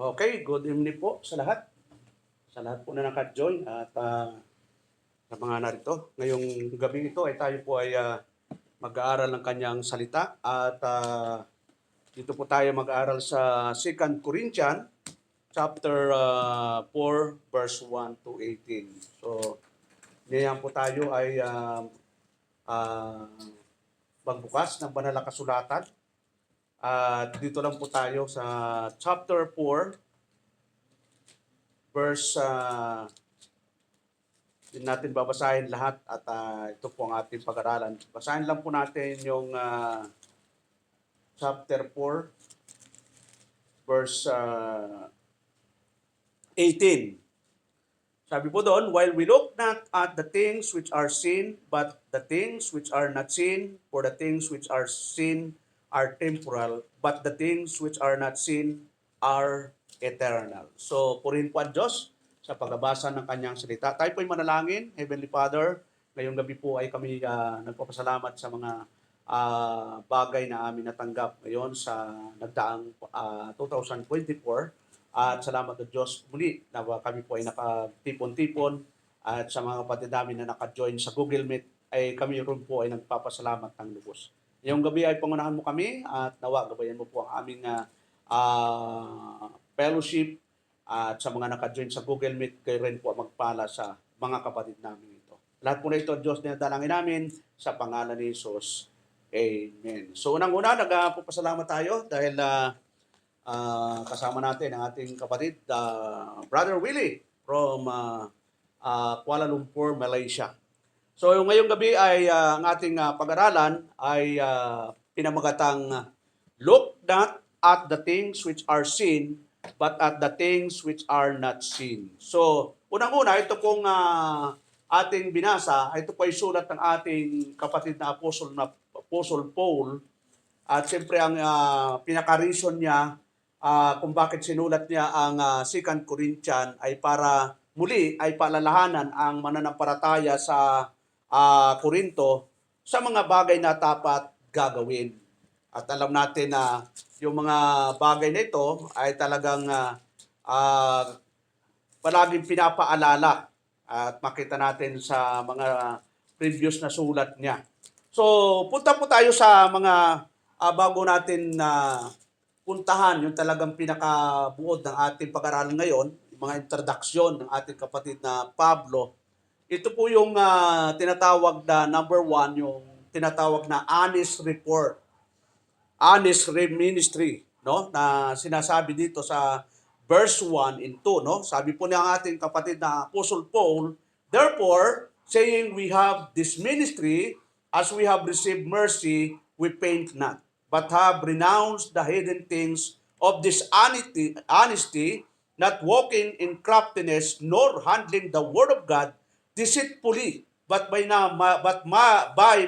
Okay, good evening po sa lahat. Sa lahat po na naka-join at sa mga narito. Ngayong gabi ito ay tayo po ay mag-aaral ng kanyang salita at dito po tayo mag-aaral sa 2 Corinthians chapter 4 verse 1 to 18. So, ngayon po tayo ay magbukas ng banal na kasulatan. At dito lang po tayo sa chapter 4 verse din natin babasahin lahat at ito po ang ating pag-aralan. Basahin lang po natin yung chapter 4 verse 18. Sabi po doon, while we look not at the things which are seen, but the things which are not seen, for the things which are seen are temporal, but the things which are not seen are eternal. So, purihin po ang Diyos sa pagbabasa ng kanyang salita. Tayo po ay manalangin, Heavenly Father. Ngayong gabi po ay kami nagpapasalamat sa mga bagay na amin natanggap ngayon sa nagdaang 2024. At salamat sa Diyos muli na kami po ay nakatipon-tipon at sa mga kapatid namin na naka-join sa Google Meet ay kami rin po ay nagpapasalamat ng lubos. Ngayong gabi ay pangunahan mo kami at nawa gabayan mo po ang aming fellowship at sa mga naka-join sa Google Meet kayo rin po magpala sa mga kapatid namin ito. Lahat po na ito, Diyos, na dalangin namin sa pangalan ni Jesus. Amen. So unang-una, nagpapasalamat tayo dahil kasama natin ang ating kapatid, Brother Willie from Kuala Lumpur, Malaysia. So ngayong gabi ay ang ating pag-aralan ay pinamagatang look not at the things which are seen, but at the things which are not seen. So unang-una, ito pong ating binasa, ito po ay sulat ng ating kapatid na Apostle Paul. At siyempre ang pinaka-reason niya kung bakit sinulat niya ang 2 Corinthians ay para muli ay paalalahanan ang mananampalataya sa Korinto sa mga bagay na dapat gagawin. At alam natin na yung mga bagay na ito ay talagang palaging pinapaalala at makita natin sa mga previous na sulat niya. So, punta po tayo sa mga bago natin puntahan yung talagang pinakabuod ng ating pag-aaral ngayon, yung mga introduction ng ating kapatid na Pablo. Ito po yung tinatawag na number 1, yung tinatawag na honest report, honest ministry, no? Na sinasabi dito sa verse 1 and 2, no? Sabi po ng ating kapatid na Apostle Paul, therefore, saying we have this ministry, as we have received mercy, we faint not, but have renounced the hidden things of this honesty, not walking in craftiness, nor handling the word of God deceitfully, but by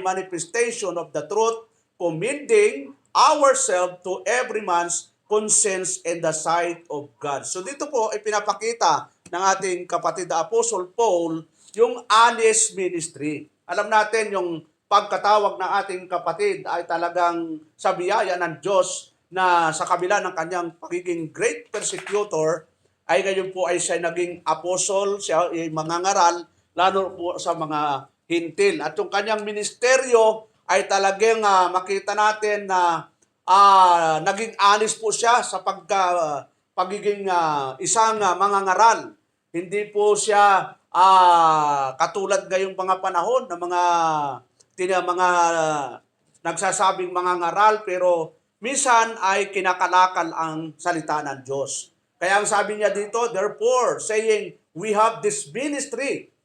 manifestation of the truth, commending ourselves to every man's conscience in the sight of God. So dito po ay pinapakita ng ating kapatid na Apostle Paul yung honest ministry. Alam natin yung pagkatawag ng ating kapatid ay talagang sa biyaya ng Diyos na sa kabila ng kanyang pagiging great persecutor ay ngayon po ay siya naging apostle, siya ay mangangaral lalo po sa mga hintil. At yung kanyang ministeryo ay talagang makita natin na naging honest po siya sa pagiging isang mangangaral. Hindi po siya katulad ngayong mga panahon ng mga nagsasabing mangangaral pero minsan ay kinakalakal ang salita ng Diyos. Kaya ang sabi niya dito, therefore, saying, we have this ministry.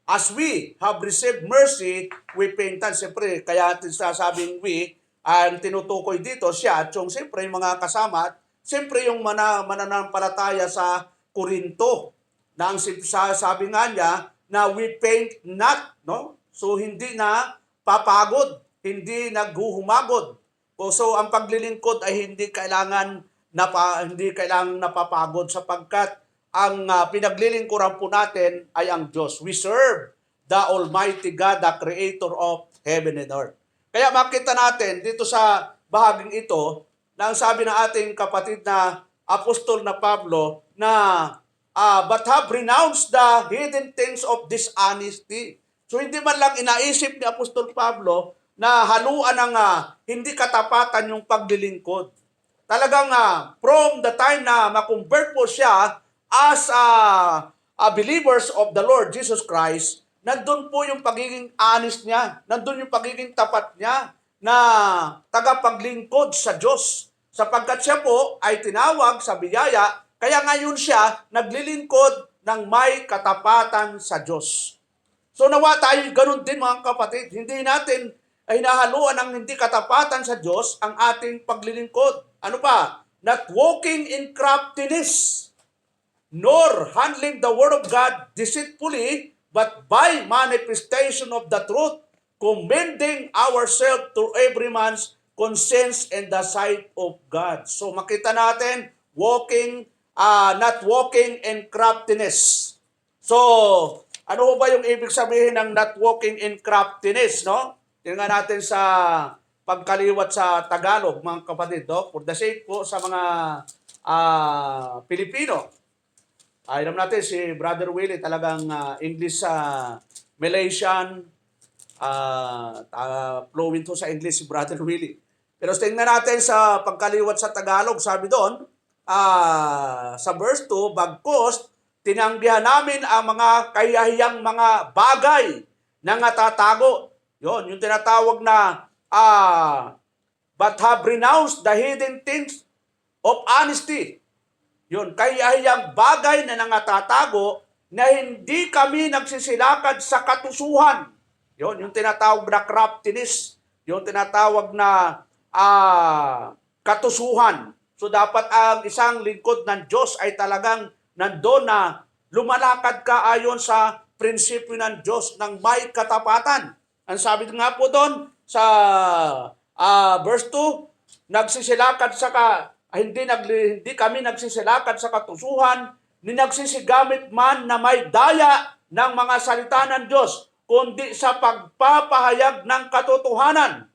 As we have received mercy, we faint not. Siyempre, kaya sasabing we, ang tinutukoy dito siya at yung siyempre yung mga kasama at siyempre yung mananampalataya sa Korinto. Na ang sabi nga niya na we faint not, no? So hindi na papagod, hindi naghuhumagod. So ang paglilingkod ay hindi kailangan napapagod sapagkat ang pinaglilingkuran po natin ay ang Diyos. We serve the Almighty God, the Creator of heaven and earth. Kaya makita natin dito sa bahaging ito na ang sabi ng ating kapatid na apostol na Pablo na but have renounced the hidden things of dishonesty. So hindi man lang inaisip ni Apostol Pablo na haluan ng hindi katapatan yung paglilingkod. Talagang from the time na makonvert po siya as believers of the Lord Jesus Christ, nandun po yung pagiging honest niya, nandun yung pagiging tapat niya na tagapaglingkod sa Diyos. Sapagkat siya po ay tinawag sa biyaya, kaya ngayon siya naglilingkod ng may katapatan sa Diyos. So nawa tayo ganun din mga kapatid. Hindi natin ay nahaluan ng hindi katapatan sa Diyos ang ating paglilingkod. Ano pa? Not walking in craftiness, nor handling the word of God deceitfully, but by manifestation of the truth, commending ourselves to every man's conscience in the sight of God. So makita natin, not walking in craftiness. So, ano ho ba yung ibig sabihin ng not walking in craftiness, no? Tingnan natin sa pagkaliwat sa Tagalog, mga kapatid, no? For the sake po sa mga Pilipino. Alam natin si Brother Willie talagang English Malaysian, fluent ho sa English si Brother Willie. Pero tingnan natin sa pagkaliwat sa Tagalog, sabi doon, sa verse 2, bagkus, tinanggihan namin ang mga kahiyahiyang mga bagay na natatago. Yon, yung tinatawag na but have renounced the hidden things of honesty. Yun, kahiyahiyang bagay na nangatatago na hindi kami nagsisilakad sa katusuhan. Yun, yung tinatawag na craftiness. Yung tinatawag na katusuhan. So dapat ang isang lingkod ng Diyos ay talagang nandoon na lumalakad ka ayon sa prinsipyo ng Diyos ng may katapatan. Ang sabi nga po doon sa verse 2, hindi kami nagsisilakad sa katusuhan, ni nagsisigamit man na may daya ng mga salita ng Diyos, kundi sa pagpapahayag ng katotohanan,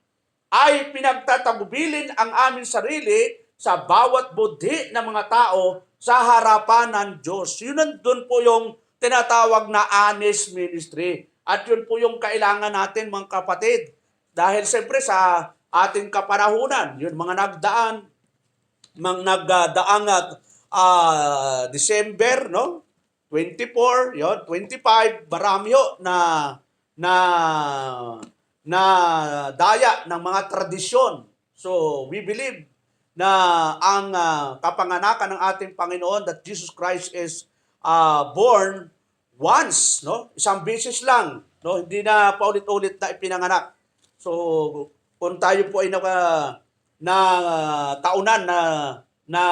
ay pinagtatagubilin ang aming sarili sa bawat budhi ng mga tao sa harapan ng Diyos. Yun nandun po yung tinatawag na honest ministry. At yun po yung kailangan natin mga kapatid. Dahil siyempre sa ating kapanahunan, yun mga nagdaang December, no? 24, yun, 25, marami ho na daya ng mga tradisyon. So, we believe na ang kapanganakan ng ating Panginoon that Jesus Christ is born once, no? Isang beses lang, no? Hindi na paulit-ulit na ipinanganak. So, kung tayo po ay taunan na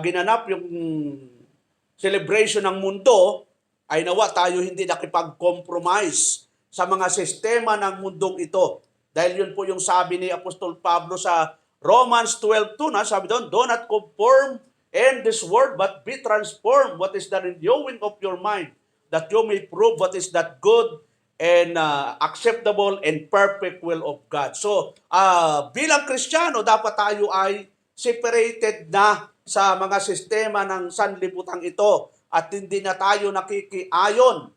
ginanap yung celebration ng mundo, ay nawa tayo hindi nakipag-compromise sa mga sistema ng mundong ito. Dahil yun po yung sabi ni Apostol Pablo sa Romans 12:2, na sabi doon, do not conform in this world, but be transformed what is the renewing of your mind, that you may prove what is that good and acceptable and perfect will of God. So, bilang Kristiyano, dapat tayo ay separated na sa mga sistema ng sanlibutan ito at hindi na tayo nakikiayon.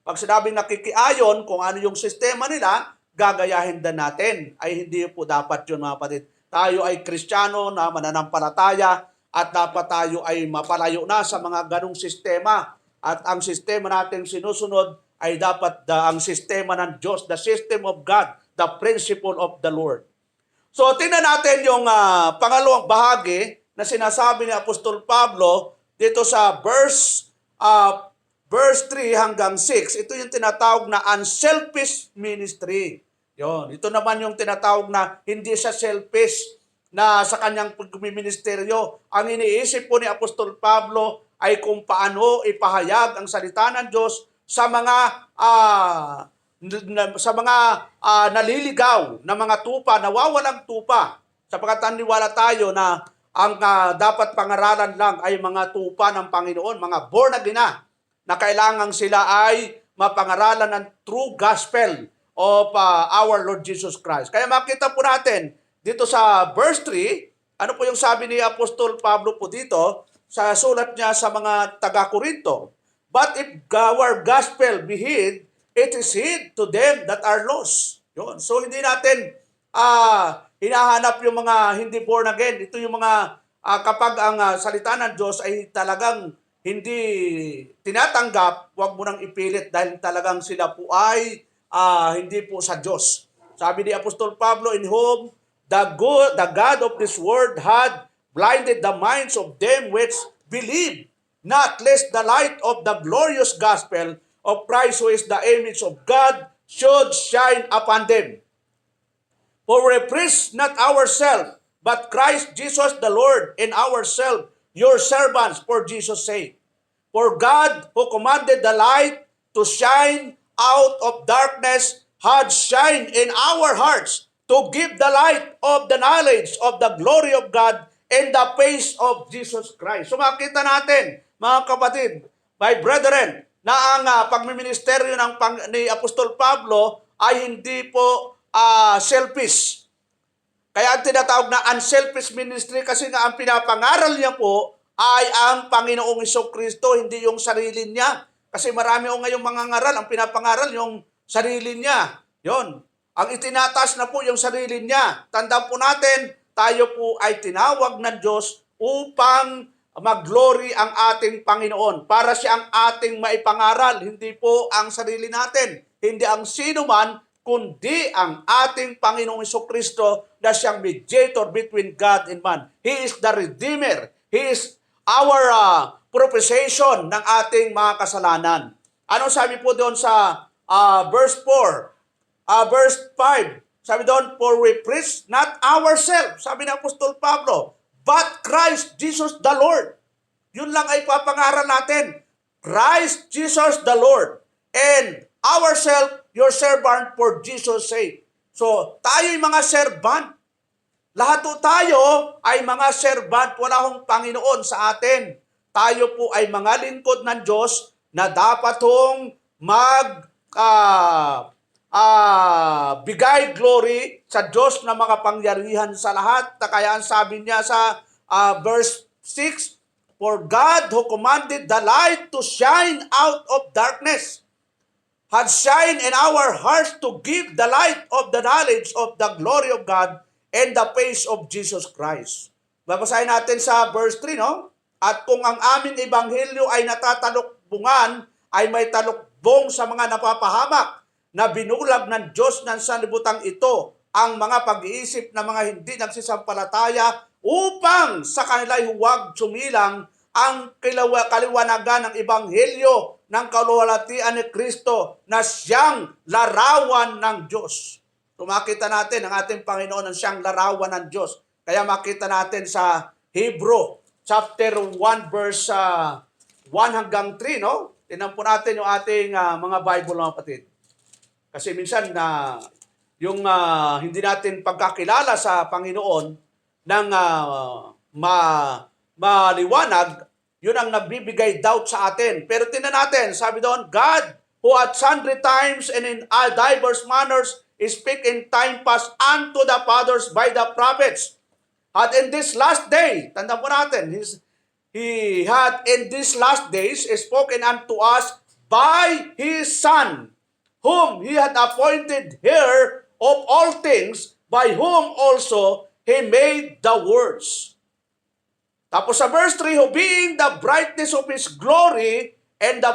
Pag sinabing nakikiayon, kung ano yung sistema nila, gagayahin din natin. Ay hindi po dapat yun, mga kapatid. Tayo ay Kristiyano na mananampalataya at dapat tayo ay mapalayo na sa mga ganong sistema. At ang sistema natin sinusunod ay dapat ang sistema ng Diyos, the system of God, the principle of the Lord. So tingnan natin yung pangalawang bahagi na sinasabi ni Apostol Pablo dito sa verse 3 hanggang 6. Ito yung tinatawag na unselfish ministry. Yon, ito naman yung tinatawag na hindi siya selfish na sa kanyang pagmiministeryo. Ang iniisip po ni Apostol Pablo ay kung paano ipahayag ang salita ng Diyos sa mga naliligaw na mga tupa, nawawalang tupa. Sapagkat naniwala tayo na ang dapat pangaralan lang ay mga tupa ng Panginoon, mga born again na kailangan sila ay mapangaralan ng true gospel of our Lord Jesus Christ. Kaya makita po natin dito sa verse 3 Ano po yung sabi ni Apostol Pablo po dito sa sulat niya sa mga taga-Korinto? But if our gospel be hid, it is hid to them that are lost. Yun. So hindi natin hinahanap yung mga hindi born again. Ito yung mga kapag ang salita ng Diyos ay talagang hindi tinatanggap, huwag mo nang ipilit dahil talagang sila po ay hindi po sa Diyos. Sabi ni Apostol Pablo, in whom the God of this world had blinded the minds of them which believe, not lest the light of the glorious gospel of Christ, who is the image of God, should shine upon them. For we preach not ourselves, but Christ Jesus the Lord, and ourselves your servants for Jesus' sake. For God, who commanded the light to shine out of darkness, had shined in our hearts to give the light of the knowledge of the glory of God in the face of Jesus Christ. So makita natin, mga kapatid, my brethren, na ang pagmiministeryo ni Apostol Pablo ay hindi po selfish. Kaya ang tinatawag na unselfish ministry kasi nga ang pinapangaral niya po ay ang Panginoong Jesucristo, hindi yung sarili niya. Kasi marami o ngayong mga ngaral, ang pinapangaral yung sarili niya. Yon. Ang itinataas na po yung sarili niya. Tandaan po natin, tayo po ay tinawag ng Diyos upang mag-glory ang ating Panginoon. Para siya ang ating maipangaral, hindi po ang sarili natin. Hindi ang sino man, kundi ang ating Panginoong Jesucristo na siyang mediator between God and man. He is the Redeemer. He is our propitiation ng ating mga kasalanan. Ano sabi po doon sa verse 4? Verse 5, sabi doon, for we preach not ourselves, sabi ng Apostol Pablo, but Christ Jesus the Lord. Yun lang ay papangaral natin. Christ Jesus the Lord. And ourselves, your servant for Jesus' sake. So, tayo'y mga servant. Lahat po tayo ay mga servant. Wala hong Panginoon sa atin. Tayo po ay mga lingkod ng Diyos na dapat hong bigay glory sa Diyos na makapangyarihan sa lahat. Kaya ang sabi niya sa verse 6, for God who commanded the light to shine out of darkness had shined in our hearts to give the light of the knowledge of the glory of God and the face of Jesus Christ. Babasahin natin sa verse 3, no? At kung ang aming ebanghelyo ay natatalukbungan, ay may talukbong sa mga napapahamak, na binulag ng Diyos ng sanlibutan ito ang mga pag-iisip ng mga hindi nagsisampalataya upang sa kanila'y huwag sumilang ang kaliwanagan ng ebanghelyo ng kaluwalhatian ni Kristo na siyang larawan ng Diyos. So makita natin ang ating Panginoon ang siyang larawan ng Diyos. Kaya makita natin sa Hebrew chapter 1 verse 1 hanggang 3, no? Tingnan po natin yung ating mga Bible, mga kapatid. Kasi minsan yung hindi natin pagkakilala sa Panginoon ng maliwanag, yun ang nagbibigay doubt sa atin. Pero tingnan natin, sabi doon, God, who at sundry times and in diverse manners speak in time past unto the fathers by the prophets, had in this last day, tandaan po natin, He had in these last days spoken unto us by His Son, whom He had appointed heir of all things, by whom also He made the worlds. Tapos sa verse 3, who being the brightness of His glory and the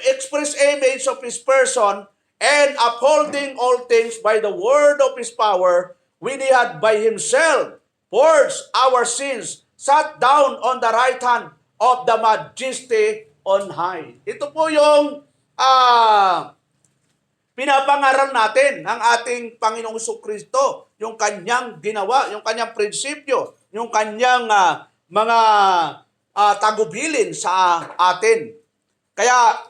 express image of His person, and upholding all things by the word of His power, when He had by Himself purged our sins, sat down on the right hand of the Majesty on high. Ito po yung pinapangaral natin ng ating Panginoong Jesucristo, yung kanyang ginawa, yung kanyang prinsipyo, yung kanyang mga tagubilin sa atin. Kaya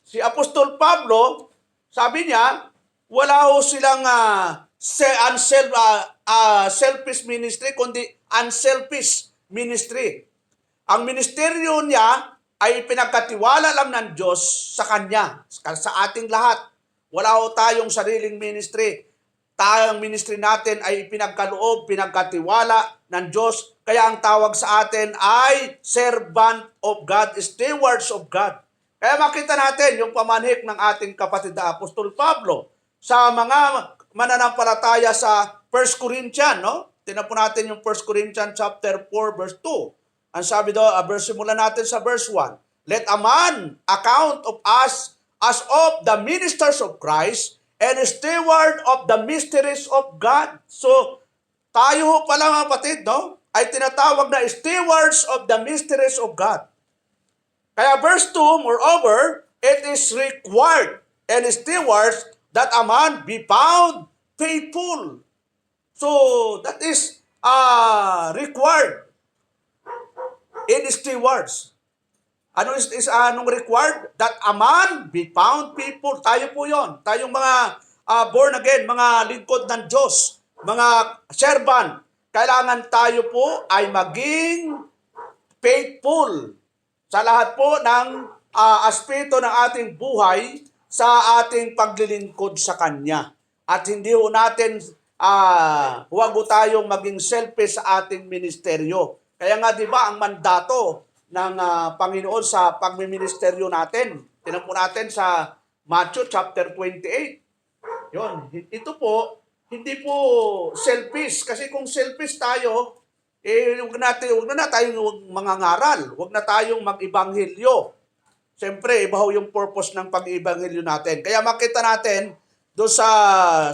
si Apostol Pablo, sabi niya, wala ho silang selfish ministry, kundi unselfish ministry. Ang ministeryo niya ay pinagkatiwala lang ng Diyos sa Kanya, sa ating lahat. Wala ho tayong sariling ministry. tayong ministry natin ay pinagkaloob, pinagkatiwala ng Diyos. Kaya ang tawag sa atin ay servant of God, stewards of God. Kaya makita natin yung pamanhik ng ating kapatid na Apostol Pablo sa mga mananampalataya sa 1 Corinthians, no? Tingnan po natin yung 1 Corinthians chapter 4 verse 2. Ang sabi daw, simulan natin sa verse 1. Let a man account of us as of the ministers of Christ and steward of the mysteries of God. So, tayo pala mga kapatid, no? Ay tinatawag na stewards of the mysteries of God. Kaya verse 2, moreover, it is required and stewards that a man be found faithful. So, that is required in stewards. Anong required? That a man be found faithful. Tayo po yon. Tayong mga born again, mga lingkod ng Diyos, mga servant. Kailangan tayo po ay maging faithful sa lahat po ng aspeto ng ating buhay sa ating paglilingkod sa Kanya. At hindi ho natin, huwag ho tayong maging selfish sa ating ministeryo. Kaya nga, di ba, ang mandato ng Panginoon sa pagmiministeryo natin. Tingnan po natin sa Matthew chapter 28. Yon, ito po, hindi po selfish. Kasi kung selfish tayo, huwag na tayong mangangaral. Huwag na tayong mag-ibanghelyo. Siyempre, iba ho yung purpose ng pag-ibanghelyo natin. Kaya makita natin, doon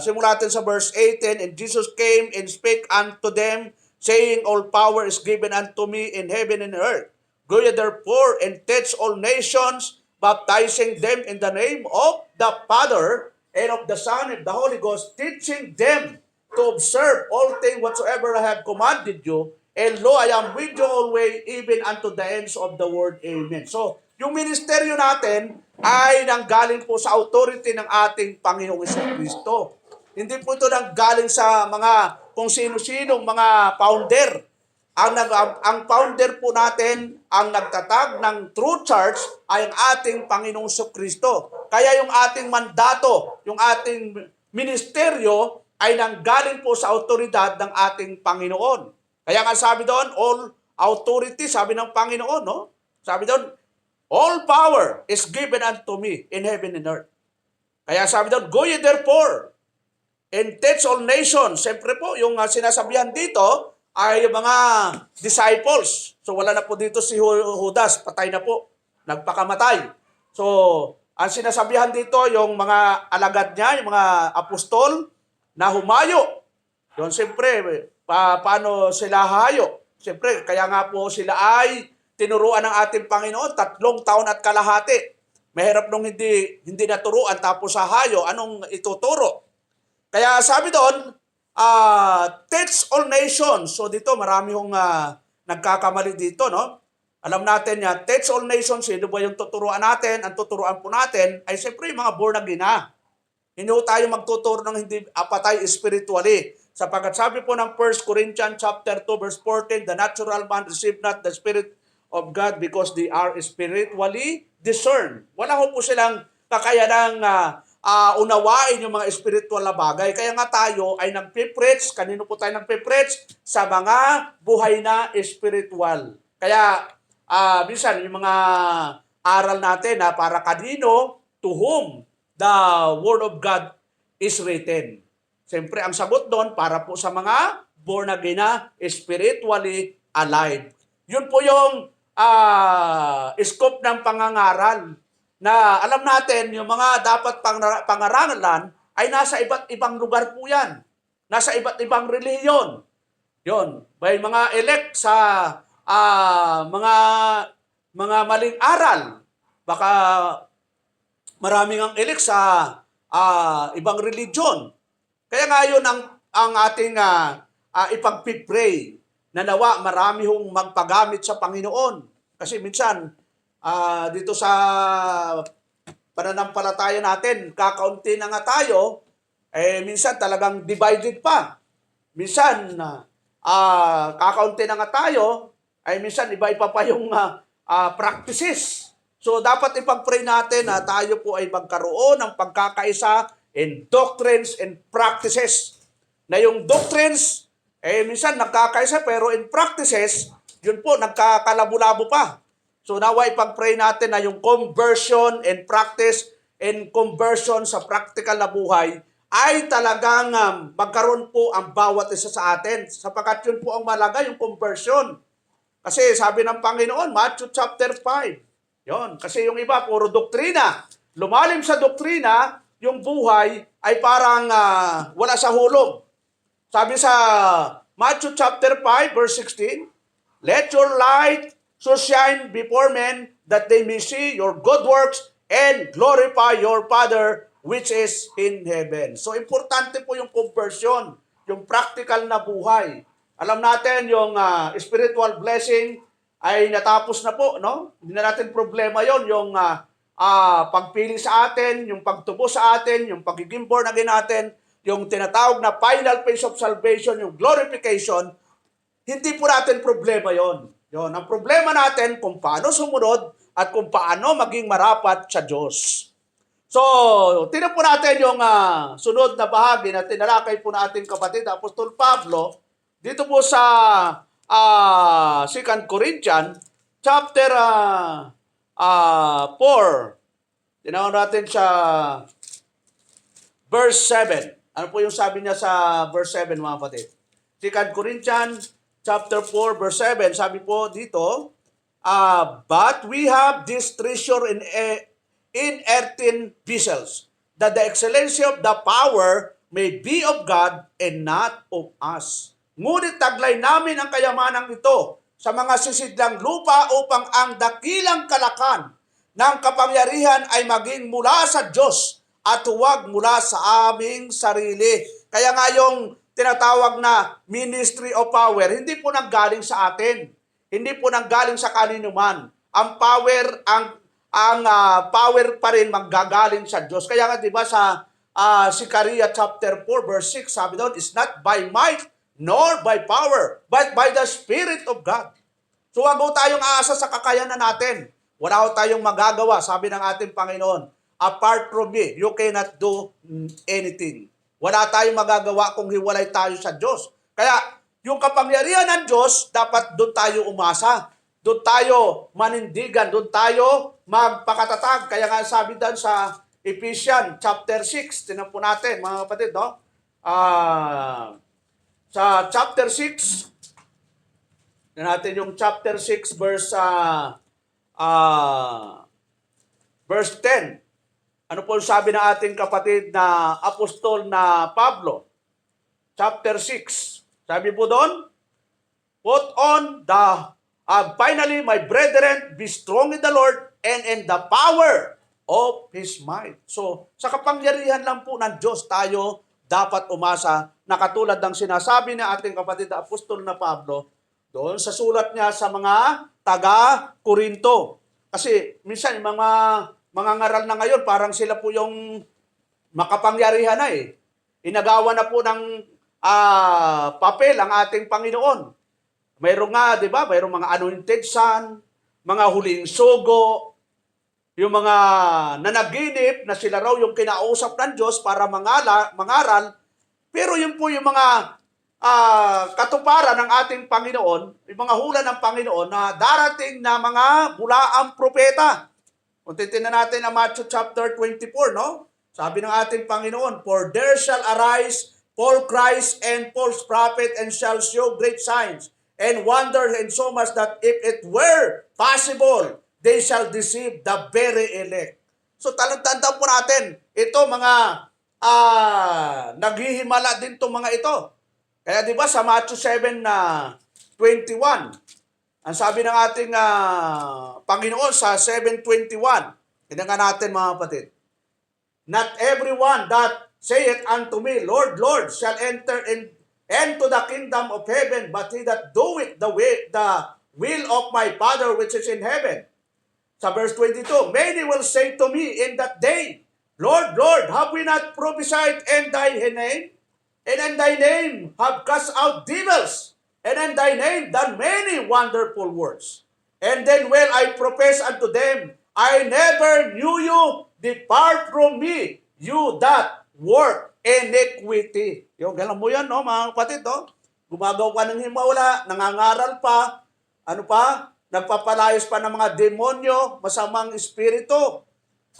simula natin sa verse 18, and Jesus came and spake unto them, saying, all power is given unto me in heaven and earth. Go ye therefore and teach all nations, baptizing them in the name of the Father and of the Son and the Holy Ghost, teaching them to observe all things whatsoever I have commanded you. And lo, I am with you always, even unto the ends of the world. Amen. So, yung ministeryo natin ay nanggaling po sa authority ng ating Panginoong Jesucristo. Hindi po ito nanggaling sa mga kung sino-sinong mga founder. Ang founder po natin, ang nagtatag ng True Church ay ang ating Panginoong Jesucristo. Kaya yung ating mandato, yung ating ministeryo ay nanggaling po sa autoridad ng ating Panginoon. Kaya nga sabi doon, all authority, sabi ng Panginoon, no? Sabi doon, all power is given unto me in heaven and earth. Kaya sabi doon, go ye therefore and teach all nations. Siyempre po, yung sinasabihan dito ay yung mga disciples. So wala na po dito si Judas, patay na po, nagpakamatay. So, ang sinasabihan dito, yung mga alagad niya, yung mga apostol na humayo. Yun, siyempre, paano sila hayo? Siyempre, kaya nga po sila ay tinuruan ng ating Panginoon 3 taon at kalahati. Mahirap nung hindi naturuan tapos sa hayo, anong ituturo? Kaya sabi doon, teach all nations. So dito marami hong nagkakamali dito, no? Alam natin niya, teach all nations, sino ba yung tuturuan natin? Ang tuturuan po natin ay siyempre yung mga born again na. Hindi tayo magtuturo ng hindi patay spiritually. Sapagkat sabi po ng 1 Corinthians chapter 2 verse 14, the natural man receive not the Spirit of God because they are spiritually discerned. Wala ho po silang kakayanang unawain yung mga spiritual na bagay. Kaya nga tayo ay nagpipreach. Kanino po tayo nagpipreach? Sa mga buhay na spiritual. Kaya minsan yung mga aral natin na para kanino, to whom the Word of God is written. Siyempre, ang sagot doon para po sa mga born again na spiritually alive. Yun po yung scope ng pangangaral na alam natin yung mga dapat pangaralan ay nasa iba't ibang lugar po yan. Nasa iba't ibang reliyon. Yun. May mga elect sa mga maling aral. Baka maraming ang elect sa ibang religion. Kaya nga yun ang ating ipagpipray na nawa marami hong magpagamit sa Panginoon. Kasi minsan, dito sa pananampalataya natin, kakaunti na nga tayo, minsan talagang divided pa. Minsan, kakaunti na nga tayo, minsan iba-iba pa yung practices. So, dapat ipag-pray natin na tayo po ay magkaroon ng pagkakaisa in doctrines and practices. Na yung doctrines, minsan nagkakaisa, pero in practices, yun po, nagkakalabo-labo pa. So nawa ipag-pray natin na yung conversion and practice and conversion sa practical na buhay ay talagang magkaroon po ang bawat isa sa atin. Sapagkat yun po ang malaga, yung conversion. Kasi sabi ng Panginoon, Matthew chapter 5, yon. Kasi yung iba, puro doktrina. Lumalim sa doktrina, yung buhay ay parang wala sa hulog. Sabi sa Matthew chapter 5, verse 16, let your light so shine before men that they may see your good works and glorify your Father which is in heaven. So, importante po yung conversion, yung practical na buhay. Alam natin, yung spiritual blessing ay natapos na po, no? Hindi na natin problema yon, yung pagpili sa atin, yung pagtubo sa atin, yung pagiging born again natin, yung tinatawag na final phase of salvation, yung glorification, hindi po natin problema yon. Yon, ang problema natin kung paano sumunod at kung paano maging marapat sa Diyos. So, tingnan po natin yung sunod na bahagi na tinalakay po natin kapatid Apostol Pablo dito po sa 2 Corinthians chapter 4. Tinawag natin sa verse 7. Ano po yung sabi niya sa verse 7, mga kapatid? 2 Corinthians chapter 4, verse 7, sabi po dito, but we have this treasure in earthen vessels, that the excellency of the power may be of God and not of us. Ngunit taglay namin ang kayamanang ito sa mga sisidlang lupa upang ang dakilang kalakan ng kapangyarihan ay maging mula sa Diyos at huwag mula sa aming sarili. Kaya nga yung tinatawag na ministry of power, hindi po nanggaling sa atin. Hindi po nanggaling sa kanino man. Ang power, power pa rin manggagaling sa Diyos. Kaya nga 'di ba sa Zechariah chapter 4 verse 6, sabi doon, is not by might nor by power, but by the Spirit of God. So wag ho tayong aasa sa kakayanan natin. Wala ho tayong magagawa, sabi ng ating Panginoon. Apart from me, you cannot do anything. Wala tayong magagawa kung hiwalay tayo sa Diyos. Kaya, yung kapangyarihan ng Diyos, dapat doon tayo umasa. Doon tayo manindigan. Doon tayo magpakatatag. Kaya nga sabi doon sa Ephesians chapter 6, tinan po natin, mga kapatid, no? Sa chapter 6, tinan natin yung chapter 6, verse 10. Ano po sabi ng ating kapatid na apostol na Pablo? Chapter 6. Sabi po doon, put on finally, my brethren, be strong in the Lord and in the power of His might. So, sa kapangyarihan lang po ng Diyos tayo dapat umasa na katulad ng sinasabi ng ating kapatid na apostol na Pablo doon sa sulat niya sa mga taga-Korinto. Kasi minsan yung mga ngaral na ngayon, parang sila po yung makapangyarihan na eh. Inagawa na po ng papel ang ating Panginoon. Mayroong nga, di ba? Mayroong mga anointed son, mga huling sugo, yung mga nanaginip na sila raw yung kinausap ng Diyos para mangaral. Pero yun po yung mga katuparan ng ating Panginoon, yung mga hula ng Panginoon na darating na mga bulaang propeta. Kung titignan natin ang Matthew chapter 24, no? Sabi ng ating Panginoon, for there shall arise false Christ and false prophet and shall show great signs and wonders and so much that if it were possible, they shall deceive the very elect. So tandaan po natin, ito mga naghihimala din itong mga ito. Kaya di ba sa Matthew 7:21, ang sabi ng ating Panginoon sa 7:21, tingnan natin mga kapatid. Not everyone that saith unto me, Lord, Lord, shall enter into the kingdom of heaven, but he that doeth the will of my Father which is in heaven. Sa verse 22, many will say to me in that day, Lord, Lord, have we not prophesied in thy name? And in thy name have cast out devils? And in thy name done many wonderful works. And then will I profess unto them, I never knew you, depart from me, you that work iniquity. Yung alam mo yan, no, mga kapatid, no? Gumagawa ka ng himawala, nangangaral pa, ano pa, nagpapalayos pa ng mga demonyo, masamang espiritu,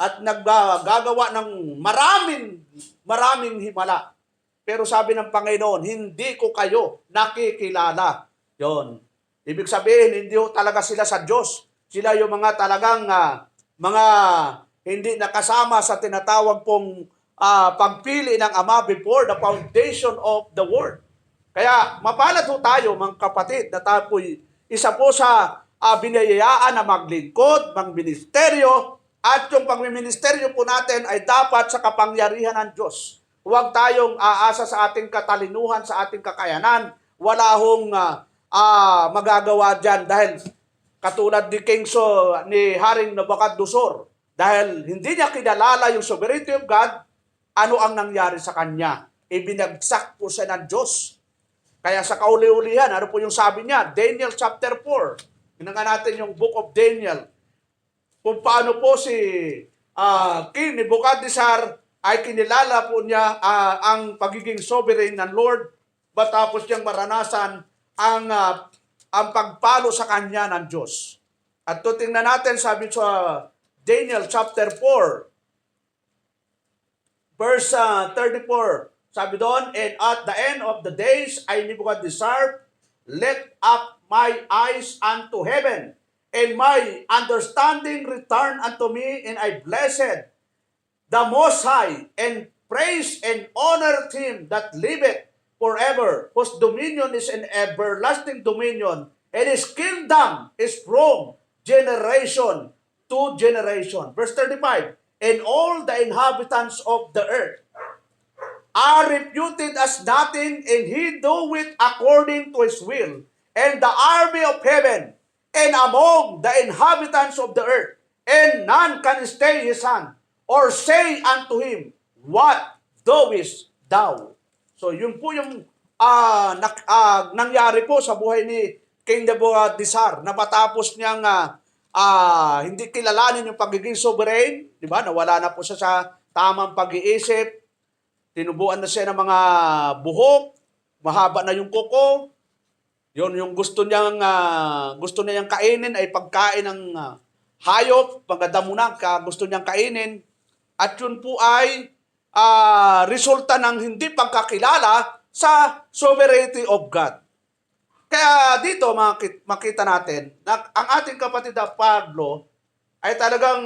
at naggagawa ng maraming himala. Pero sabi ng Panginoon, hindi ko kayo nakikilala. Yon. Ibig sabihin, hindi talaga sila sa Diyos. Sila yung mga talagang mga hindi nakasama sa tinatawag pong pagpili ng Ama before the foundation of the world. Kaya mapalad ho tayo mga kapatid na tapo'y isa po sa binayayaan na maglingkod, magministeryo, at yung pagmiministeryo po natin ay dapat sa kapangyarihan ng Diyos. Huwag tayong aasa sa ating katalinuhan, sa ating kakayanan. Wala hong magagawa dyan dahil katulad ni ni Haring Nabucodonosor, dahil hindi niya kinalala yung sovereignty of God, ano ang nangyari sa kanya? Ibinagsak po siya ng Diyos. Kaya sa kauli-ulihan, ano po yung sabi niya? Daniel chapter 4. Hinangan natin yung book of Daniel. Kung paano po si King Nebuchadnezzar ay kinilala po niya ang pagiging sovereign ng Lord, matapos niyang maranasan ang pagpalo sa kanya ng Diyos. At tutingnan natin, sabi sa Daniel chapter 4, verse 34, sabi doon, and at the end of the days, I, Nebuchadnezzar, lift up my eyes unto heaven, and my understanding returned unto me, and I blessed the Most High, and praise and honor him that liveth forever, whose dominion is an everlasting dominion, and his kingdom is from generation to generation. Verse 35, and all the inhabitants of the earth are reputed as nothing, and he doeth according to his will, and the army of heaven, and among the inhabitants of the earth, and none can stay his hand, or say unto him, what doest thou? So yun po yung nangyari po sa buhay ni King Nebuchadnezzar, na matapos niyang hindi kilalanin yung pagiging sovereign, di ba? Nawala na po siya sa tamang pag-iisip, tinubuan na siya ng mga buhok, mahaba na yung kuko. Yun yung gusto niyang kainin ay pagkain ng hayop, pagdamo na gusto niyang kainin. At yun po ay resulta ng hindi pagkakilala sa sovereignty of God. Kaya dito makita natin na ang ating kapatid na Pablo ay talagang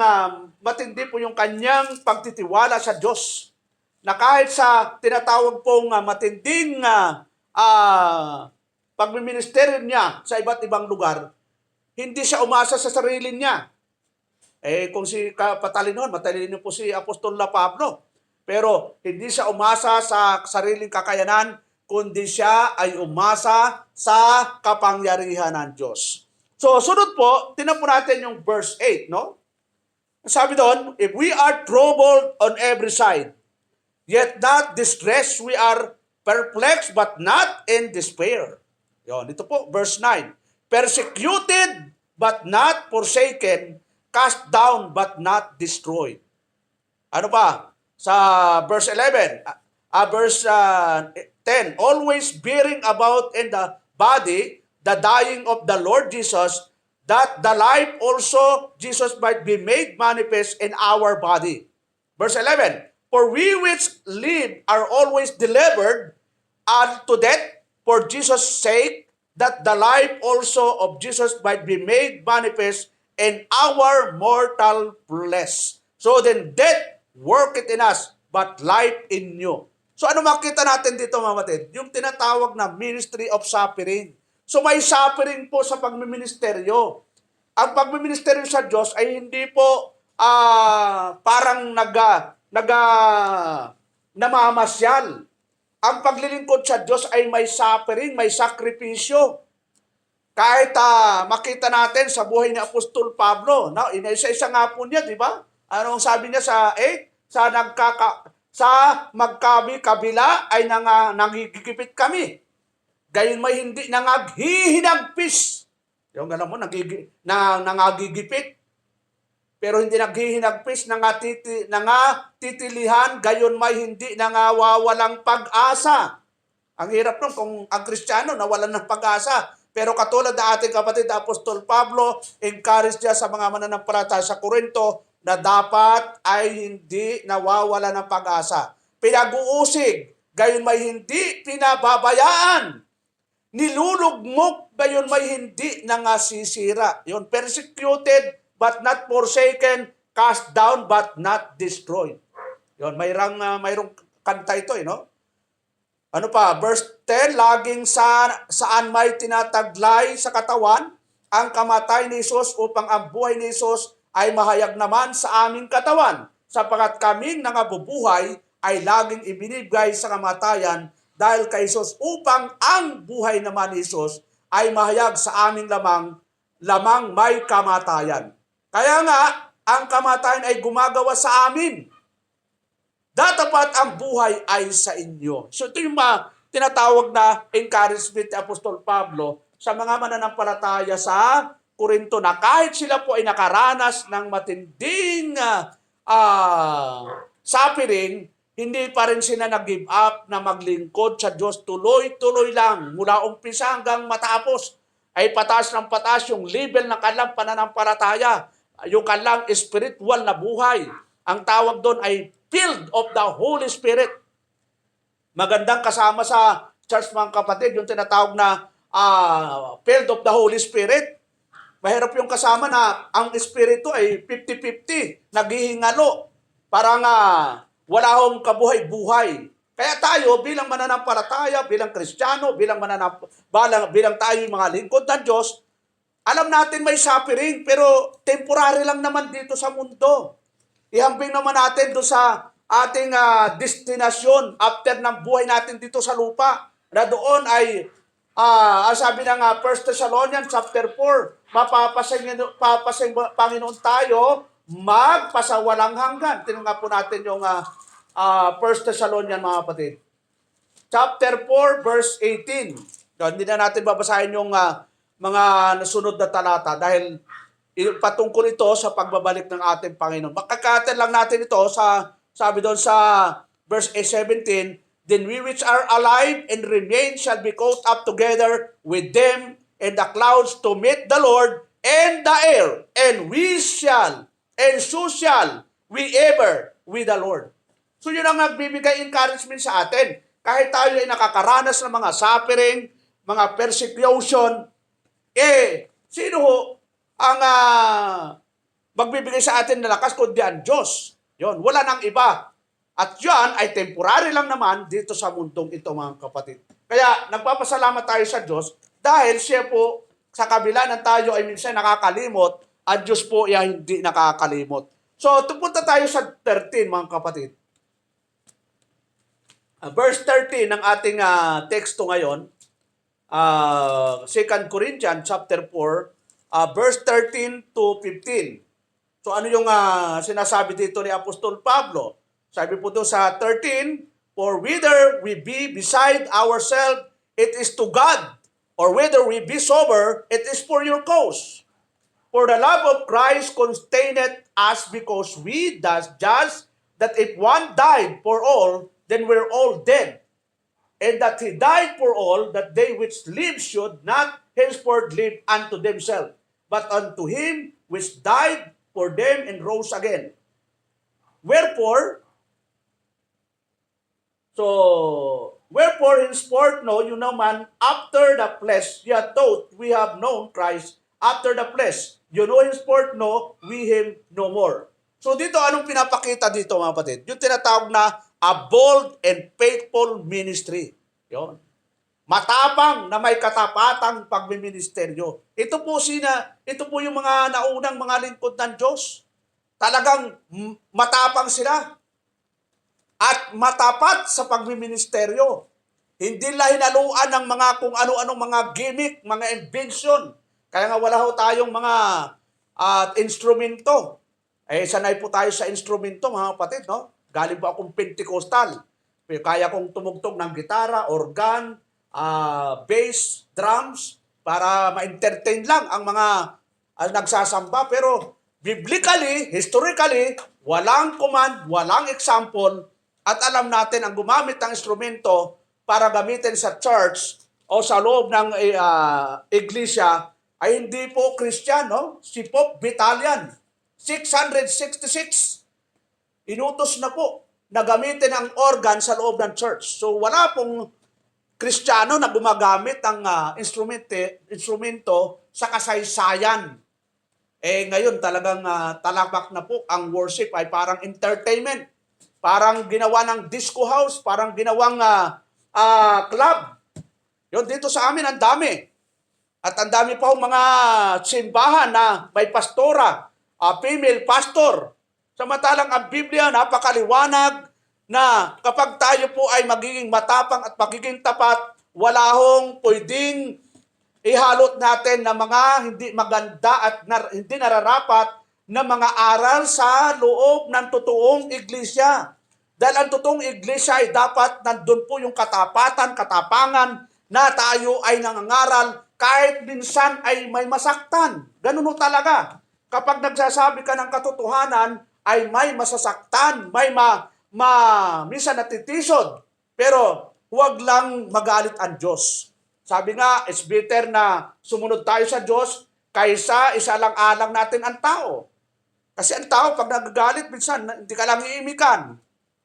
matindi po yung kanyang pagtitiwala sa Diyos. Na kahit sa tinatawag pong matinding pagmiministeryo niya sa iba't ibang lugar, hindi siya umasa sa sarili niya. Kung si matalino po si Apostol Pablo. Pero hindi siya umasa sa sariling kakayanan, kundi siya ay umasa sa kapangyarihan ng Diyos. So, sunod po, tingnan po natin yung verse 8, no? Sabi doon, if we are troubled on every side, yet not distressed, we are perplexed, but not in despair. Yon, ito po, verse 9. Persecuted, but not forsaken, cast down, but not destroyed. Ano pa? Sa verse 11, verse 10, always bearing about in the body the dying of the Lord Jesus, that the life also Jesus might be made manifest in our body. Verse 11, for we which live are always delivered unto death for Jesus' sake, that the life also of Jesus might be made manifest in our mortal flesh. So then death worketh in us, but life in you. So ano makita natin dito, mga kapatid? Yung tinatawag na ministry of suffering. So may suffering po sa pagmiministeryo. Ang pagmiministeryo sa Diyos ay hindi po parang namamasyal. Ang paglilingkod sa Diyos ay may suffering, may sakripisyo. Kahit makita natin sa buhay ni Apostol Pablo, no? Isa-isa nga po niya, di ba? Anong sabi niya sa 8? Sa magkabi-kabila ay nangigigipit kami. Gayon may hindi nangaghihinagpis. Yung alam mo, nangagigipit. pero hindi naghihinagpis titilihan, gayon may hindi nangawawalang pag-asa. Ang hirap nun kung ang Kristiyano nawalan ng pag-asa. Pero katulad na ating kapatid Apostol Pablo, encourage niya sa mga mananampalataya sa Corinto na dapat ay hindi nawawala ng pag-asa. Pinag-uusig, gayon may hindi pinababayaan. Nilulugmok, gayon may hindi nangasisira. Yun, persecuted but not forsaken, cast down but not destroyed. Yun, mayroong kanta ito, no? Ano pa? Verse 10, laging saan may tinataglay sa katawan ang kamatay ni Jesus upang ang buhay ni Jesus ay mahayag naman sa aming katawan. Sapagat kaming nangabubuhay ay laging ibinibigay sa kamatayan dahil kay Jesus upang ang buhay naman ni Jesus ay mahayag sa aming lamang may kamatayan. Kaya nga, ang kamatayan ay gumagawa sa amin. Datapat ang buhay ay sa inyo. So ito yung tinatawag na encouragement ni Apostol Pablo sa mga mananampalataya sa Corinto na kahit sila po ay nakaranas ng matinding suffering, hindi pa rin sila nag-give up na maglingkod sa Diyos. Tuloy-tuloy lang mula umpisa hanggang matapos ay pataas ng pataas yung level ng kanilang pananampalataya, yung kanilang spiritual na buhay. Ang tawag doon ay filled of the Holy Spirit. Magandang kasama sa church mga kapatid, yung tinatawag na filled of the Holy Spirit. Mahirap yung kasama na ang Espiritu ay 50-50, naghihingalo. Parang wala akong kabuhay-buhay. Kaya tayo bilang mananampalataya, bilang Kristiyano, bilang tayo yung mga lingkod ng Diyos, alam natin may suffering, pero temporary lang naman dito sa mundo. Ihambing naman natin doon sa ating destinasyon after ng buhay natin dito sa lupa. Na doon ay, sabi ng 1 Thessalonians chapter 4, papasing Panginoon tayo magpasawalang hanggan. Tingnan po natin yung 1 Thessalonians mga kapatid. Chapter 4 verse 18. Hindi na natin babasahin yung mga nasunod na talata dahil patungkol ito sa pagbabalik ng ating Panginoon. Makakatin lang natin ito sabi doon sa verse 17, then we which are alive and remain shall be caught up together with them in the clouds to meet the Lord in the air, and so shall we ever with the Lord. So yun ang nagbibigay encouragement sa atin. Kahit tayo ay nakakaranas ng mga suffering, mga persecution, sino ho ang magbibigay sa atin ng lakas kundi ang Diyos. Yon, wala nang iba. At yan ay temporary lang naman dito sa mundong ito mga kapatid. Kaya nagpapasalamat tayo sa Diyos dahil siya po sa kabila ng tayo ay minsan nakakalimot, ang Diyos po ay hindi nakakalimot. So tupunta tayo sa 13 mga kapatid. Verse 13 ng ating teksto ngayon, 2 Corinthians chapter 4, verse 13 to 15. So ano yung sinasabi dito ni Apostol Pablo? Sabi po ito sa 13, for whether we be beside ourselves, it is to God, or whether we be sober, it is for your cause. For the love of Christ constraineth us, because we thus judge that if one died for all, then we're all dead. And that he died for all, that they which live should not henceforth live unto themselves, but unto him which died for them and rose again. Wherefore henceforth know you no man after the flesh, yet thought we have known Christ after the flesh. You know henceforth know we him no more. So dito, anong pinapakita dito mga kapatid? Yung tinatawag na a bold and faithful ministry. Yun. Matapang na may katapatang pagmiministeryo. Ito po yung mga naunang mga lingkod ng Diyos. Talagang matapang sila. At matapat sa pagmiministeryo. Hindi lang hinaluan ng mga kung ano-anong mga gimmick, mga invention. Kaya nga wala ho tayong mga instrumento. Sanay po tayo sa instrumento mga kapatid, no? Galing po akong Pentecostal. Kaya kong tumugtog ng gitara, organ, bass, drums, para ma-entertain lang ang mga nagsasamba. Pero biblically, historically, walang command, walang example, at alam natin ang gumamit ng instrumento para gamitin sa church o sa loob ng iglesia ay hindi po Christian, no? Si Pope Vitalian, 666, inutos na po na gamitin ang organ sa loob ng church. So wala pong Kristiyano na gumagamit ng instrumento sa kasaysayan. Ngayon talagang talamak na po ang worship ay parang entertainment. Parang ginawa ng disco house, parang ginawang club. Yun, dito sa amin ang dami. At ang dami pa mga simbahan na may pastora, female pastor. Samantalang ang Biblia napakaliwanag na kapag tayo po ay magiging matapang at magiging tapat, wala hong pwedeng ihalot natin na mga hindi maganda at hindi nararapat na mga aral sa loob ng totoong iglesia. Dahil ang totoong iglesia ay dapat nandun po yung katapatan, katapangan na tayo ay nangangaral kahit minsan ay may masaktan. Ganun talaga. Kapag nagsasabi ka ng katotohanan, ay may masasaktan, may minsan natitisod. Pero huwag lang magalit ang Diyos. Sabi nga, it's better na sumunod tayo sa Diyos kaysa isalang-alang natin ang tao. Kasi ang tao, pag nagagalit, minsan hindi ka lang iimikan.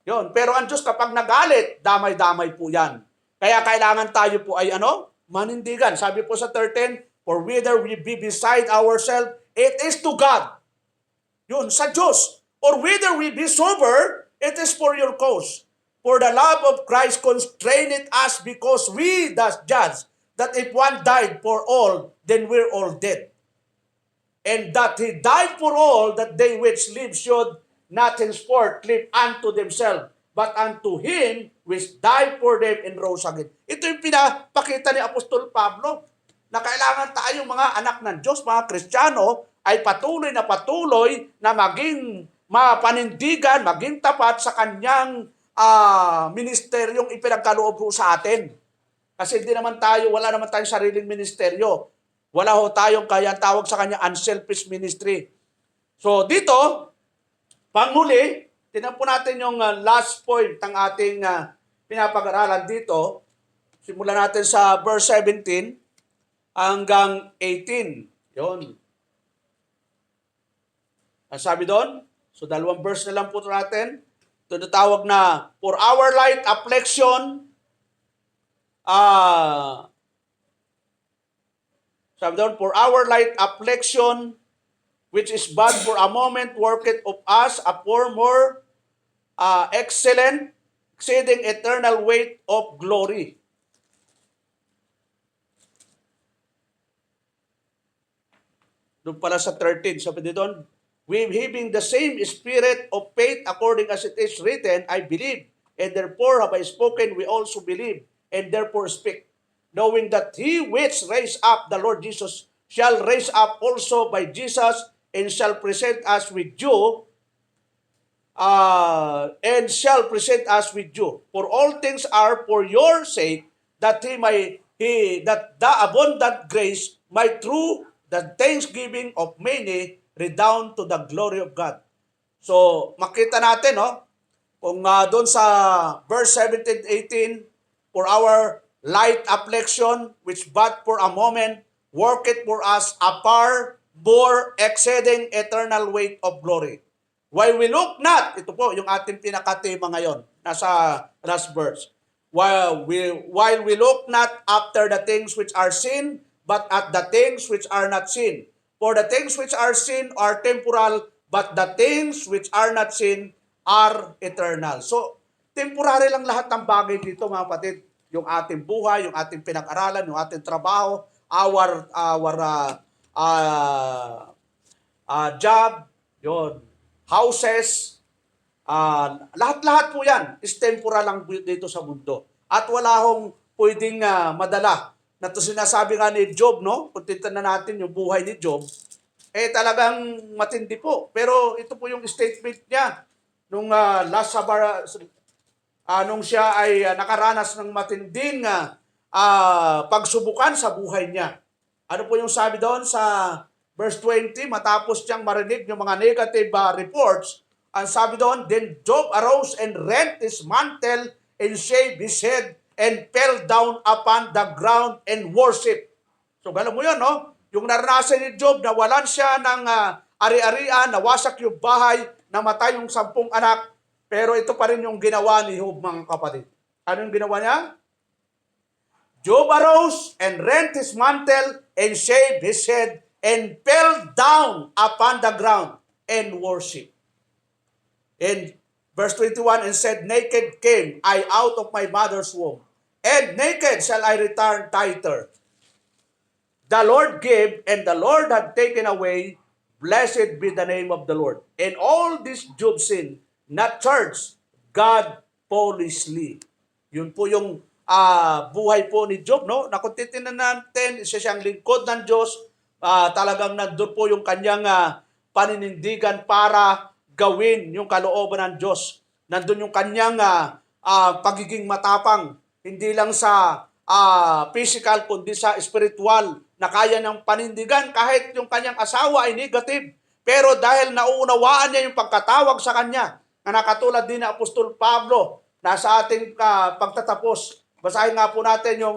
Yun. Pero ang Diyos, kapag nagalit, damay-damay po yan. Kaya kailangan tayo po ay manindigan. Sabi po sa 13, for whether we be beside ourselves, it is to God. Yun, sa Diyos. Or whether we be sober, it is for your cause. For the love of Christ constraineth us because we thus judge that if one died for all, then we're all dead. And that he died for all, that they which live should not henceforth live unto themselves, but unto him which died for them and rose again. Ito yung pinapakita ni Apostol Pablo, na kailangan tayong mga anak ng Diyos, mga Kristiyano, ay patuloy na maging mapanindigan, maging tapat sa kanyang ministeryong ipinagkaloob po sa atin. Kasi wala naman tayong sariling ministeryo. Wala ho tayong kaya tawag sa kanya unselfish ministry. So dito, panghuli, tingnan po natin yung last point ng ating pinapag-aralan dito. Simulan natin sa verse 17 hanggang 18. Yun. Ang sabi doon, so 2 verse na lang po natin. Ito na tawag na, for our light affliction, sabi doon, for our light affliction, which is but for a moment, worketh of us a far more excellent, exceeding eternal weight of glory. Doon pala sa 13, sabi doon, we having the same spirit of faith according as it is written, I believe, and therefore have I spoken, we also believe, and therefore speak, knowing that he which raised up the Lord Jesus shall raise up also by Jesus, and shall present us with you, For all things are for your sake, that that the abundant grace might through the thanksgiving of many redound to the glory of God. So, makita natin, kung doon sa verse 17-18, for our light affliction, which but for a moment, worketh for us a far more exceeding eternal weight of glory. While we look not, ito po yung ating pinakatema ngayon, nasa last verse. While we look not after the things which are seen, but at the things which are not seen. For the things which are seen are temporal, but the things which are not seen are eternal. So, temporary lang lahat ng bagay dito, mga kapatid. Yung ating buhay, yung ating pinag-aralan, yung ating trabaho, our job, yun, houses, lahat-lahat po yan is temporal lang dito sa mundo. At wala hong pwedeng madala. Na to sinasabi nga ni Job, no? Kung titignan natin yung buhay ni Job, talagang matindi po. Pero ito po yung statement niya nung nung siya ay nakaranas ng matinding pagsubukan sa buhay niya. Ano po yung sabi doon sa verse 20, matapos niyang marinig yung mga negative reports, ang sabi doon, then Job arose and rent his mantle and shaved his head and fell down upon the ground and worship. So gano'n mo yun, no? Yung naranasan ni Job, nawalan siya ng ari-arian, nawasak yung bahay, namatay yung 10 anak, pero ito pa rin yung ginawa ni Job, mga kapatid. Ano yung ginawa niya? Job arose and rent his mantle and shaved his head and fell down upon the ground and worship. And verse 21, and said, naked came I out of my mother's womb, and naked shall I return thither. The Lord gave, and the Lord had taken away. Blessed be the name of the Lord. And all this Job sinned, not charged God foolishly. Yun po yung buhay po ni Job, no? Nakutitin natin, isa siyang lingkod ng Diyos. Talagang nandun po yung kanyang paninindigan para gawin yung kalooban ng Diyos. Nandun yung kanyang pagiging matapang, hindi lang sa physical kundi sa spiritual, na kaya ng panindigan kahit yung kanyang asawa ay negative. Pero dahil nauunawaan niya yung pagkatawag sa kanya, na nakatulad din ng Apostol Pablo na sa ating pagtatapos, basahin nga po natin yung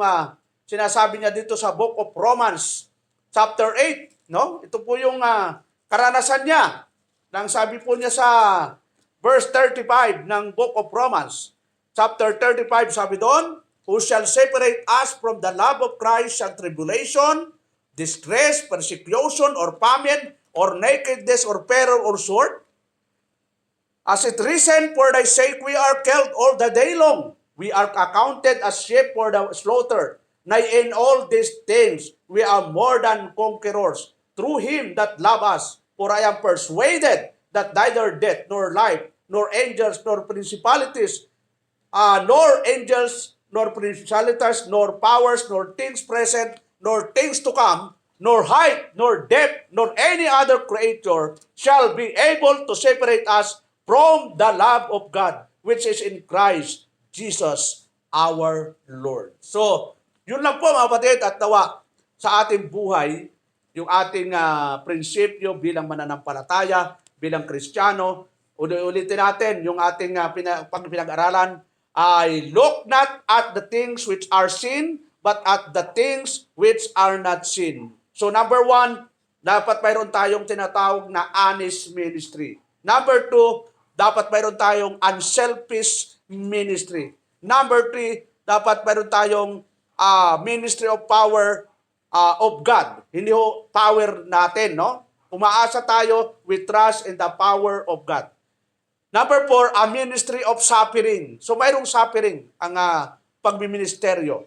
sinasabi niya dito sa Book of Romans, chapter 8. No? Ito po yung karanasan niya. Nang sabi po niya sa verse 35 ng Book of Romans, chapter 35, sabi doon, who shall separate us from the love of Christ, shall tribulation, distress, persecution, or famine, or nakedness, or peril, or sword? As it written, for thy sake we are killed all the day long. We are accounted as sheep for the slaughter. Nay, in all these things we are more than conquerors through him that love us. For I am persuaded that neither death, nor life, nor angels, nor principalities, nor angels, nor principalities, nor powers, nor things present, nor things to come, nor height, nor depth, nor any other creature shall be able to separate us from the love of God, which is in Christ Jesus our Lord. So, yun lang po mga kapatid, at nawa sa ating buhay, yung ating prinsipyo bilang mananampalataya, bilang Kristiyano, ulitin natin yung ating pinag-aralan, I look not at the things which are seen, but at the things which are not seen. So number 1, dapat mayroon tayong tinatawag na honest ministry. Number 2, dapat mayroon tayong unselfish ministry. Number 3, dapat mayroon tayong ministry of power of God. Hindi ho power natin, no? Umaasa tayo, we trust in the power of God. Number 4, a ministry of suffering. So mayroong suffering ang pagmiministeryo.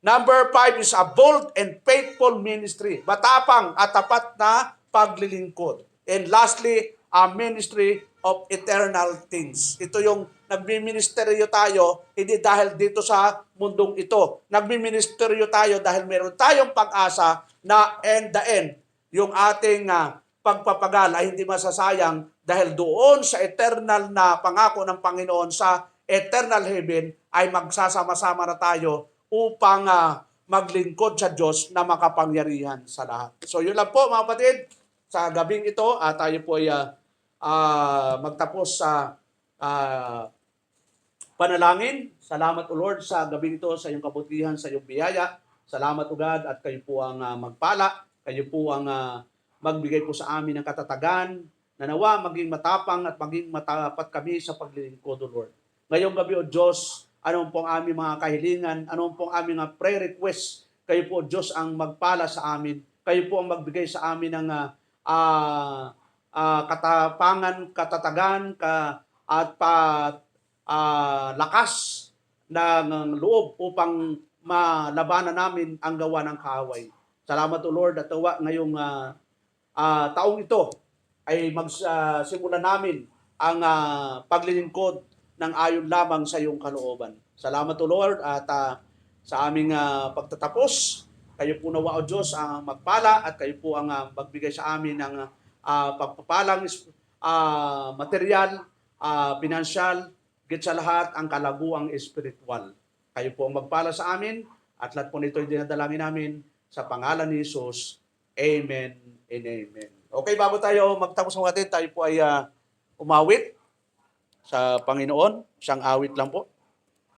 Number 5 is a bold and faithful ministry. Matapang at tapat na paglilingkod. And lastly, a ministry of eternal things. Ito yung nagmiministeryo tayo, hindi dahil dito sa mundong ito. Nagmiministeryo tayo dahil meron tayong pag-asa na in the end, yung ating pagpapagal ay hindi masasayang dahil doon sa eternal na pangako ng Panginoon sa eternal heaven ay magsasama-sama na tayo upang maglingkod sa Diyos na makapangyarihan sa lahat. So yun lang po mga kapatid, sa gabing ito tayo po ay magtapos sa panalangin. Salamat o Lord sa gabing ito, sa iyong kabutihan, sa iyong biyaya. Salamat o God at kayo po ang magpala, kayo po ang magbigay po sa amin ng katatagan, na nawa maging matapang at maging matapat kami sa paglilingkod, O Lord. Ngayong gabi, O Diyos, anong pong aming mga kahilingan, anong pong aming prayer request, kayo po, Diyos, ang magpala sa amin. Kayo po ang magbigay sa amin ng katapangan, katatagan, at lakas ng loob upang malabanan namin ang gawa ng kaaway. Salamat, O Lord, at tawa ngayong taong ito ay magsimulan namin ang paglilingkod ng ayon lamang sa iyong kalooban. Salamat, O Lord, at sa aming pagtatapos, kayo po nawa, O Diyos, ang magpala at kayo po ang magbigay sa amin ng pagpapalang material, pinansyal, git sa lahat ang kalaguang espiritual. Kayo po ang magpala sa amin at lahat po nito ay dinadalangin namin sa pangalan ni Jesus. Amen and amen. Okay, bago tayo magtapos ng atin, tayo po ay umawit sa Panginoon. Isang awit lang po.